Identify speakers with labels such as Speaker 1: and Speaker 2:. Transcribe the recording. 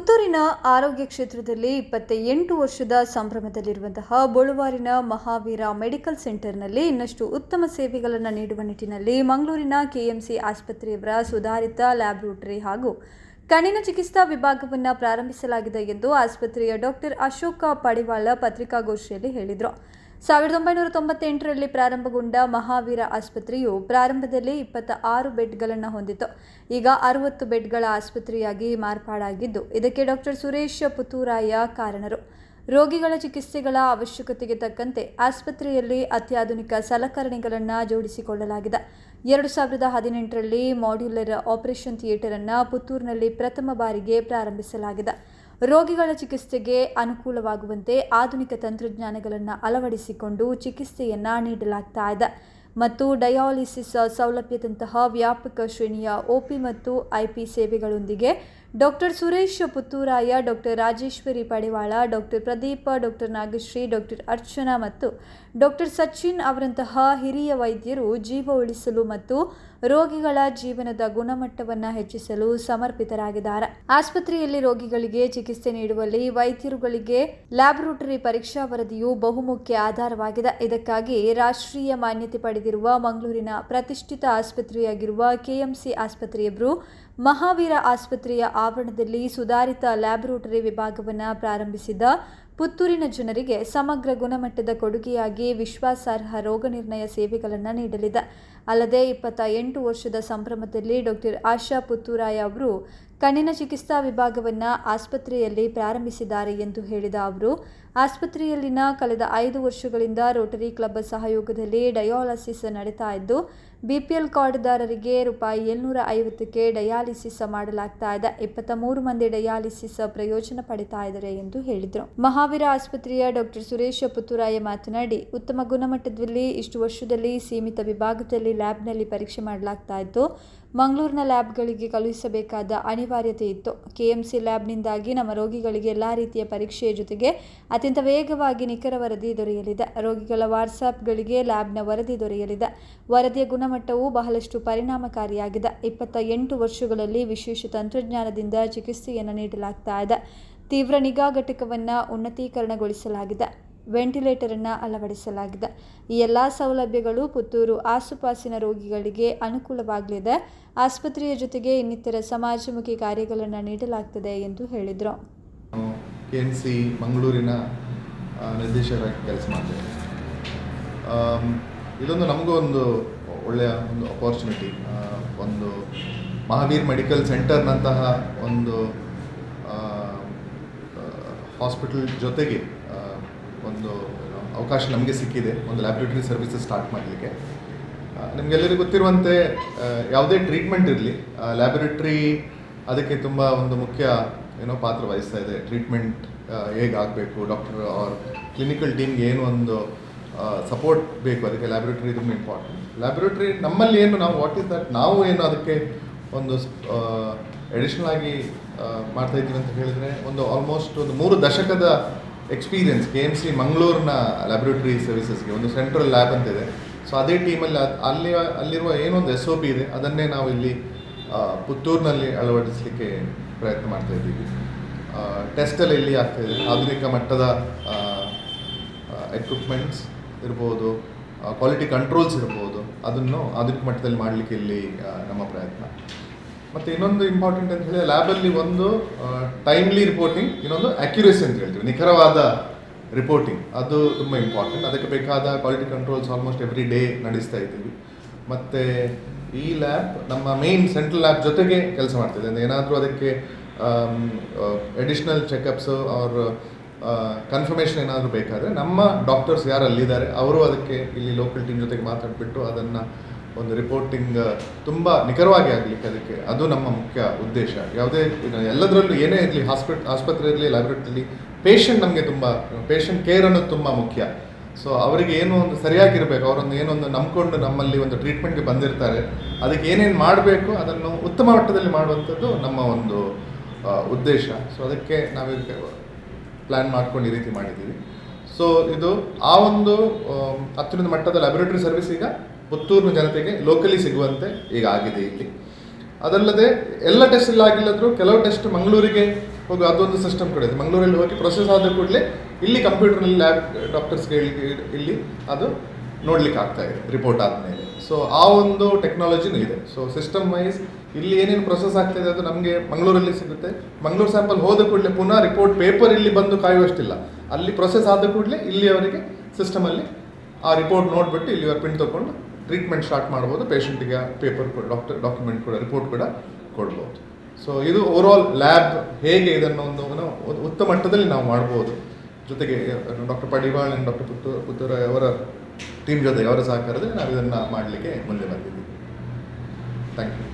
Speaker 1: ಪುತ್ತೂರಿನ ಆರೋಗ್ಯ ಕ್ಷೇತ್ರದಲ್ಲಿ 28 ವರ್ಷದ ಸಂಭ್ರಮದಲ್ಲಿರುವಂತಹ ಬೊಳುವಾರಿನ ಮಹಾವೀರ ಮೆಡಿಕಲ್ ಸೆಂಟರ್ನಲ್ಲಿ ಇನ್ನಷ್ಟು ಉತ್ತಮ ಸೇವೆಗಳನ್ನು ನೀಡುವ ನಿಟ್ಟಿನಲ್ಲಿ ಮಂಗಳೂರಿನ ಕೆಎಂಸಿ ಆಸ್ಪತ್ರೆಯವರ ಸುಧಾರಿತ ಲ್ಯಾಬೊರೇಟರಿ ಹಾಗೂ ಕಣ್ಣಿನ ಚಿಕಿತ್ಸಾ ವಿಭಾಗವನ್ನು ಪ್ರಾರಂಭಿಸಲಾಗಿದೆ ಎಂದು ಆಸ್ಪತ್ರೆಯ ಡಾಕ್ಟರ್ ಅಶೋಕ ಪಡಿವಾಳ ಪತ್ರಿಕಾಗೋಷ್ಠಿಯಲ್ಲಿ ಹೇಳಿದರು. 1998ರಲ್ಲಿ ಪ್ರಾರಂಭಗೊಂಡ ಮಹಾವೀರ ಆಸ್ಪತ್ರೆಯು ಪ್ರಾರಂಭದಲ್ಲಿ 26 ಬೆಡ್ಗಳನ್ನು ಹೊಂದಿತ್ತು. ಈಗ 60 ಬೆಡ್ಗಳ ಆಸ್ಪತ್ರೆಯಾಗಿ ಮಾರ್ಪಾಡಾಗಿದ್ದು, ಇದಕ್ಕೆ ಡಾಕ್ಟರ್ ಸುರೇಶ್ ಪುತ್ತೂರಾಯ ಕಾರಣರು. ರೋಗಿಗಳ ಚಿಕಿತ್ಸೆಗಳ ಅವಶ್ಯಕತೆಗೆ ತಕ್ಕಂತೆ ಆಸ್ಪತ್ರೆಯಲ್ಲಿ ಅತ್ಯಾಧುನಿಕ ಸಲಕರಣೆಗಳನ್ನು ಜೋಡಿಸಿಕೊಳ್ಳಲಾಗಿದೆ. 2018ರಲ್ಲಿ ಮಾಡ್ಯುಲರ್ ಆಪರೇಷನ್ ಥಿಯೇಟರ್ ಅನ್ನು ಪುತ್ತೂರಿನಲ್ಲಿ ಪ್ರಥಮ ಬಾರಿಗೆ ಪ್ರಾರಂಭಿಸಲಾಗಿದೆ. ರೋಗಿಗಳ ಚಿಕಿತ್ಸೆಗೆ ಅನುಕೂಲವಾಗುವಂತೆ ಆಧುನಿಕ ತಂತ್ರಜ್ಞಾನಗಳನ್ನು ಅಳವಡಿಸಿಕೊಂಡು ಚಿಕಿತ್ಸೆಯನ್ನು ನೀಡಲಾಗ್ತಾ ಇದೆ ಮತ್ತು ಡಯಾಲಿಸಿಸ್ ಸೌಲಭ್ಯದಂತಹ ವ್ಯಾಪಕ ಶ್ರೇಣಿಯ ಒಪಿ ಮತ್ತು ಐಪಿ ಸೇವೆಗಳೊಂದಿಗೆ doctor Suresh Puthuraya, doctor Rajeshwari Padival, doctor Pradeep, doctor Nagashri, doctor Archana ಮತ್ತು ಡಾಕ್ಟರ್ ಸಚಿನ್ ಅವರಂತಹ ಹಿರಿಯ ವೈದ್ಯರು ಜೀವ ಉಳಿಸಲು ಮತ್ತು ರೋಗಿಗಳ ಜೀವನದ ಗುಣಮಟ್ಟವನ್ನು ಹೆಚ್ಚಿಸಲು ಸಮರ್ಪಿತರಾಗಿದ್ದಾರೆ. ಆಸ್ಪತ್ರೆಯಲ್ಲಿ ರೋಗಿಗಳಿಗೆ ಚಿಕಿತ್ಸೆ ನೀಡುವಲ್ಲಿ ವೈದ್ಯರುಗಳಿಗೆ ಲ್ಯಾಬೊರೇಟರಿ ಪರೀಕ್ಷಾ ವರದಿಯು ಬಹುಮುಖ್ಯ ಆಧಾರವಾಗಿದೆ. ಇದಕ್ಕಾಗಿ ರಾಷ್ಟ್ರೀಯ ಮಾನ್ಯತೆ ಪಡೆದಿರುವ ಮಂಗಳೂರಿನ ಪ್ರತಿಷ್ಠಿತ ಆಸ್ಪತ್ರೆಯಾಗಿರುವ ಕೆಎಂಸಿ ಆಸ್ಪತ್ರೆಯವರು ಮಹಾವೀರ ಆಸ್ಪತ್ರೆಯ ಆವರಣದಲ್ಲಿ ಸುಧಾರಿತ ಲ್ಯಾಬೊರೇಟರಿ ವಿಭಾಗವನ್ನು ಪ್ರಾರಂಭಿಸಿದ ಪುತ್ತೂರಿನ ಜನರಿಗೆ ಸಮಗ್ರ ಗುಣಮಟ್ಟದ ಕೊಡುಗೆಯಾಗಿ ವಿಶ್ವಾಸಾರ್ಹ ರೋಗ ನಿರ್ಣಯ ಸೇವೆಗಳನ್ನು ನೀಡಲಿದೆ. ಅಲ್ಲದೆ 28 ವರ್ಷದ ಸಂಭ್ರಮದಲ್ಲಿ ಡಾಕ್ಟರ್ ಆಶಾ ಪುತ್ತೂರಾಯ ಅವರು ಕಣ್ಣಿನ ಚಿಕಿತ್ಸಾ ವಿಭಾಗವನ್ನು ಆಸ್ಪತ್ರೆಯಲ್ಲಿ ಪ್ರಾರಂಭಿಸಿದ್ದಾರೆ ಎಂದು ಹೇಳಿದ ಅವರು, ಆಸ್ಪತ್ರೆಯಲ್ಲಿನ ಕಳೆದ 5 ವರ್ಷಗಳಿಂದ ರೋಟರಿ ಕ್ಲಬ್ ಸಹಯೋಗದಲ್ಲಿ ಡಯಾಲಿಸಿಸ್ ನಡೀತಾ ಇದ್ದು, ಬಿಪಿಎಲ್ ಕಾರ್ಡ್ದಾರರಿಗೆ ₹750ಕ್ಕೆ ಡಯಾಲಿಸಿಸ್ ಮಾಡಲಾಗ್ತಾ ಇದೆ. 23 ಮಂದಿ ಡಯಾಲಿಸಿಸ್ ಪ್ರಯೋಜನ ಪಡಿತಾ ಇದ್ದಾರೆ ಎಂದು ಹೇಳಿದರು. ಮಹಾವೀರ ಆಸ್ಪತ್ರೆಯ ಡಾಕ್ಟರ್ ಸುರೇಶ್ ಪುತ್ತೂರಾಯ ಮಾತನಾಡಿ, ಉತ್ತಮ ಗುಣಮಟ್ಟದಲ್ಲಿ ಇಷ್ಟು ವರ್ಷದಲ್ಲಿ ಸೀಮಿತ ವಿಭಾಗದಲ್ಲಿ ಲ್ಯಾಬ್ನಲ್ಲಿ ಪರೀಕ್ಷೆ ಮಾಡಲಾಗ್ತಾ ಇತ್ತು. ಮಂಗಳೂರಿನ ಲ್ಯಾಬ್ಗಳಿಗೆ ಕಳುಹಿಸಬೇಕಾದ ಅನಿವಾರ್ಯತೆ ಇತ್ತು. ಕೆಎಂಸಿ ಲ್ಯಾಬ್ನಿಂದಾಗಿ ನಮ್ಮ ರೋಗಿಗಳಿಗೆ ಎಲ್ಲ ರೀತಿಯ ಪರೀಕ್ಷೆಯ ಜೊತೆಗೆ ಅತ್ಯಂತ ವೇಗವಾಗಿ ನಿಖರ ವರದಿ ದೊರೆಯಲಿದೆ. ರೋಗಿಗಳ ವಾಟ್ಸ್ಆ್ಯಪ್ಗಳಿಗೆ ಲ್ಯಾಬ್ನ ವರದಿ ದೊರೆಯಲಿದೆ. ವರದಿಯ ಗುಣಮಟ್ಟವು ಬಹಳಷ್ಟು ಪರಿಣಾಮಕಾರಿಯಾಗಿದೆ. 28 ವರ್ಷಗಳಲ್ಲಿ ವಿಶೇಷ ತಂತ್ರಜ್ಞಾನದಿಂದ ಚಿಕಿತ್ಸೆಯನ್ನು ನೀಡಲಾಗ್ತಾ ಇದೆ. ತೀವ್ರ ನಿಗಾ ಘಟಕವನ್ನು ಉನ್ನತೀಕರಣಗೊಳಿಸಲಾಗಿದೆ. ವೆಂಟಿಲೇಟರ್ ಅನ್ನು ಅಳವಡಿಸಲಾಗಿದೆ. ಈ ಎಲ್ಲ ಸೌಲಭ್ಯಗಳು ಪುತ್ತೂರು ಆಸುಪಾಸಿನ ರೋಗಿಗಳಿಗೆ ಅನುಕೂಲವಾಗಲಿದೆ. ಆಸ್ಪತ್ರೆಯ ಜೊತೆಗೆ ಇನ್ನಿತರ ಸಮಾಜಮುಖಿ ಕಾರ್ಯಗಳನ್ನು ನೀಡಲಾಗ್ತದೆ ಎಂದು ಹೇಳಿದರು.
Speaker 2: ಕೆಎಂಸಿ ಮಂಗಳೂರಿನ ನಿರ್ದೇಶಕರಾಗಿ ಕೆಲಸ ಮಾಡ್ತೇವೆ. ಇದೊಂದು ನಮಗೂ ಒಂದು ಒಳ್ಳೆಯ ಒಂದು ಅಪಾರ್ಚುನಿಟಿ. ಒಂದು ಮಹಾವೀರ್ ಮೆಡಿಕಲ್ ಸೆಂಟರ್ನಂತಹ ಒಂದು ಹಾಸ್ಪಿಟಲ್ ಜೊತೆಗೆ ಒಂದು ಅವಕಾಶ ನಮಗೆ ಸಿಕ್ಕಿದೆ, ಒಂದು ಲ್ಯಾಬೊರೇಟರಿ ಸರ್ವಿಸಸ್ ಸ್ಟಾರ್ಟ್ ಮಾಡಲಿಕ್ಕೆ. ನಿಮಗೆಲ್ಲರಿಗೂ ಗೊತ್ತಿರುವಂತೆ ಯಾವುದೇ ಟ್ರೀಟ್ಮೆಂಟ್ ಇರಲಿ, ಲ್ಯಾಬೊರೇಟರಿ ಅದಕ್ಕೆ ತುಂಬ ಒಂದು ಮುಖ್ಯ ಪಾತ್ರ ವಹಿಸ್ತಾ ಇದೆ. ಟ್ರೀಟ್ಮೆಂಟ್ ಹೇಗಾಗಬೇಕು, ಡಾಕ್ಟರ್ ಆರ್ ಕ್ಲಿನಿಕಲ್ ಟೀಮ್ಗೆ ಏನು ಒಂದು ಸಪೋರ್ಟ್ ಬೇಕು, ಅದಕ್ಕೆ ಲ್ಯಾಬೊರೇಟರಿ ತುಂಬ ಇಂಪಾರ್ಟೆಂಟ್. ಲ್ಯಾಬೊರೇಟರಿ ನಮ್ಮಲ್ಲಿ ಏನು ನಾವು ವಾಟ್ ಇಸ್ ದಟ್ ನಾವು ಏನು ಅದಕ್ಕೆ ಒಂದು ಎಡಿಷ್ನಲ್ ಆಗಿ ಮಾಡ್ತಾ ಇದ್ದೀವಿ ಅಂತ ಹೇಳಿದರೆ, ಒಂದು ಆಲ್ಮೋಸ್ಟ್ ಒಂದು 3 ದಶಕದ ಎಕ್ಸ್ಪೀರಿಯನ್ಸ್ ಕೆಎಂಸಿ ಮಂಗಳೂರಿನ ಲ್ಯಾಬೊರೇಟರಿ ಸರ್ವಿಸಸ್ಗೆ ಒಂದು ಸೆಂಟ್ರಲ್ ಲ್ಯಾಬ್ ಅಂತಿದೆ. ಸೊ ಅದೇ ಟೀಮಲ್ಲಿ ಅಲ್ಲಿರುವ ಏನೊಂದು SOP ಇದೆ ಅದನ್ನೇ ನಾವು ಇಲ್ಲಿ ಪುತ್ತೂರಿನಲ್ಲಿ ಅಳವಡಿಸಲಿಕ್ಕೆ ಪ್ರಯತ್ನ ಮಾಡ್ತಾ ಇದ್ದೀವಿ. ಟೆಸ್ಟಲ್ಲಿ ಇಲ್ಲಿ ಆಗ್ತಾಯಿದೆ. ಆಧುನಿಕ ಮಟ್ಟದ ಎಕ್ವಿಪ್ಮೆಂಟ್ಸ್ ಇರ್ಬೋದು, ಕ್ವಾಲಿಟಿ ಕಂಟ್ರೋಲ್ಸ್ ಇರ್ಬೋದು, ಅದನ್ನು ಆಧುನಿಕ ಮಟ್ಟದಲ್ಲಿ ಮಾಡಲಿಕ್ಕೆ ಇಲ್ಲಿ ನಮ್ಮ ಪ್ರಯತ್ನ. ಮತ್ತು ಇನ್ನೊಂದು ಇಂಪಾರ್ಟೆಂಟ್ ಅಂತ ಹೇಳಿದ್ರೆ, ಲ್ಯಾಬಲ್ಲಿ ಒಂದು ಟೈಮ್ಲಿ ರಿಪೋರ್ಟಿಂಗ್, ಇನ್ನೊಂದು ಅಕ್ಯುರೇಸಿ ಅಂತ ಹೇಳ್ತೀವಿ, ನಿಖರವಾದ ರಿಪೋರ್ಟಿಂಗ್, ಅದು ತುಂಬ ಇಂಪಾರ್ಟೆಂಟ್. ಅದಕ್ಕೆ ಬೇಕಾದ quality controls almost every day ನಡೆಸ್ತಾ ಇದ್ದೀವಿ. ಮತ್ತು ಈ ಲ್ಯಾಬ್ ನಮ್ಮ ಮೇನ್ ಸೆಂಟ್ರಲ್ ಲ್ಯಾಬ್ ಜೊತೆಗೆ ಕೆಲಸ ಮಾಡ್ತಿದೆ. ಅಂದರೆ ಏನಾದರೂ ಅದಕ್ಕೆ ಎಡಿಷ್ನಲ್ ಚೆಕಪ್ಸು ಅವ್ರ ಕನ್ಫರ್ಮೇಷನ್ ಏನಾದರೂ ಬೇಕಾದರೆ ನಮ್ಮ ಡಾಕ್ಟರ್ಸ್ ಯಾರು ಅಲ್ಲಿದ್ದಾರೆ ಅವರು ಅದಕ್ಕೆ ಇಲ್ಲಿ ಲೋಕಲ್ ಟೀಮ್ ಜೊತೆಗೆ ಮಾತಾಡಿಬಿಟ್ಟು ಅದನ್ನು ಒಂದು ರಿಪೋರ್ಟಿಂಗ್ ತುಂಬ ನಿಖರವಾಗಿ ಆಗಲಿಕ್ಕೆ ಅದಕ್ಕೆ ಅದು ನಮ್ಮ ಮುಖ್ಯ ಉದ್ದೇಶ. ಯಾವುದೇ ಎಲ್ಲದರಲ್ಲೂ ಏನೇ ಇರಲಿ, ಆಸ್ಪತ್ರೆ ಇರಲಿ, ಲ್ಯಾಬೊರೇಟರಿಲಿ ಪೇಷಂಟ್ ನಮಗೆ ತುಂಬ ಪೇಷಂಟ್ ಕೇರ್ ಅನ್ನೋದು ತುಂಬ ಮುಖ್ಯ. ಸೊ ಅವರಿಗೆ ಏನೋ ಒಂದು ಸರಿಯಾಗಿರಬೇಕು, ಅವರೊಂದು ಏನೊಂದು ನಂಬ್ಕೊಂಡು ನಮ್ಮಲ್ಲಿ ಒಂದು ಟ್ರೀಟ್ಮೆಂಟ್ಗೆ ಬಂದಿರ್ತಾರೆ, ಅದಕ್ಕೆ ಏನೇನು ಮಾಡಬೇಕು ಅದನ್ನು ಉತ್ತಮ ಮಟ್ಟದಲ್ಲಿ ಮಾಡುವಂಥದ್ದು ನಮ್ಮ ಒಂದು ಉದ್ದೇಶ. ಸೊ ಅದಕ್ಕೆ ನಾವೀಗ ಪ್ಲ್ಯಾನ್ ಮಾಡ್ಕೊಂಡು ಈ ರೀತಿ ಮಾಡಿದ್ದೀವಿ. ಸೊ ಇದು ಆ ಒಂದು ಅತ್ಯುನ್ನತ ಮಟ್ಟದ ಲ್ಯಾಬೊರೇಟರಿ ಸರ್ವಿಸ್ ಈಗ ಪುತ್ತೂರಿನ ಜನತೆಗೆ ಲೋಕಲಿ ಸಿಗುವಂತೆ ಈಗ ಆಗಿದೆ ಇಲ್ಲಿ. ಅದಲ್ಲದೆ ಎಲ್ಲ ಟೆಸ್ಟ್ ಇಲ್ಲ ಆಗಿಲ್ಲದ್ರು ಕೆಲವು ಟೆಸ್ಟ್ ಮಂಗಳೂರಿಗೆ ಹೋಗಿ ಅದೊಂದು ಸಿಸ್ಟಮ್ ಕೂಡ ಇದೆ. ಮಂಗಳೂರಲ್ಲಿ ಹೋಗಿ ಪ್ರೊಸೆಸ್ ಆದ ಕೂಡಲೇ ಇಲ್ಲಿ ಕಂಪ್ಯೂಟರ್ನಲ್ಲಿ ಲ್ಯಾಬ್ ಡಾಕ್ಟರ್ಸ್ಗೆ ಇಲ್ಲಿ ಅದು ನೋಡ್ಲಿಕ್ಕೆ ಆಗ್ತಾ ಇದೆ ರಿಪೋರ್ಟ್ ಆದಮೇಲೆ. ಸೊ ಆ ಒಂದು ಟೆಕ್ನಾಲಜಿನೂ ಇದೆ. ಸೊ ಸಿಸ್ಟಮ್ ವೈಸ್ ಇಲ್ಲಿ ಏನೇನು ಪ್ರೊಸೆಸ್ ಆಗ್ತಾಯಿದೆ ಅದು ನಮಗೆ ಮಂಗಳೂರಲ್ಲಿ ಸಿಗುತ್ತೆ. ಮಂಗಳೂರು ಸ್ಯಾಂಪಲ್ ಹೋದ ಕೂಡಲೇ ಪುನಃ ರಿಪೋರ್ಟ್ ಪೇಪರ್ ಇಲ್ಲಿ ಬಂದು ಕಾಯುವಷ್ಟಿಲ್ಲ, ಅಲ್ಲಿ ಪ್ರೊಸೆಸ್ ಆದ ಕೂಡಲೇ ಇಲ್ಲಿ ಅವರಿಗೆ ಸಿಸ್ಟಮಲ್ಲಿ ಆ ರಿಪೋರ್ಟ್ ನೋಡಿಬಿಟ್ಟು ಇಲ್ಲಿ ಅವ್ರು ಪ್ರಿಂಟ್ ತೊಗೊಂಡು ಟ್ರೀಟ್ಮೆಂಟ್ ಸ್ಟಾರ್ಟ್ ಮಾಡ್ಬೋದು. ಪೇಷಂಟಿಗೆ ಪೇಪರ್ ಕೂಡ ಡಾಕ್ಯುಮೆಂಟ್ ಕೂಡ ರಿಪೋರ್ಟ್ ಕೂಡ ಕೊಡ್ಬೋದು. ಸೊ ಇದು ಓವರಾಲ್ ಲ್ಯಾಬ್ ಹೇಗೆ ಇದನ್ನು ಒಂದು ಉತ್ತಮ ಮಟ್ಟದಲ್ಲಿ ನಾವು ಮಾಡ್ಬೋದು. ಜೊತೆಗೆ ಡಾಕ್ಟರ್ ಪಡಿವಾಳ್ ಆ್ಯಂಡ್ ಡಾಕ್ಟರ್ ಪುತ್ತೂರ ಅವರ ಟೀಮ್ ಜೊತೆ ಅವರ ಸಹಕಾರದಲ್ಲಿ ನಾವು ಇದನ್ನು ಮಾಡಲಿಕ್ಕೆ ಮುಂದೆ ಬಂದಿದ್ದೀವಿ. Thank you.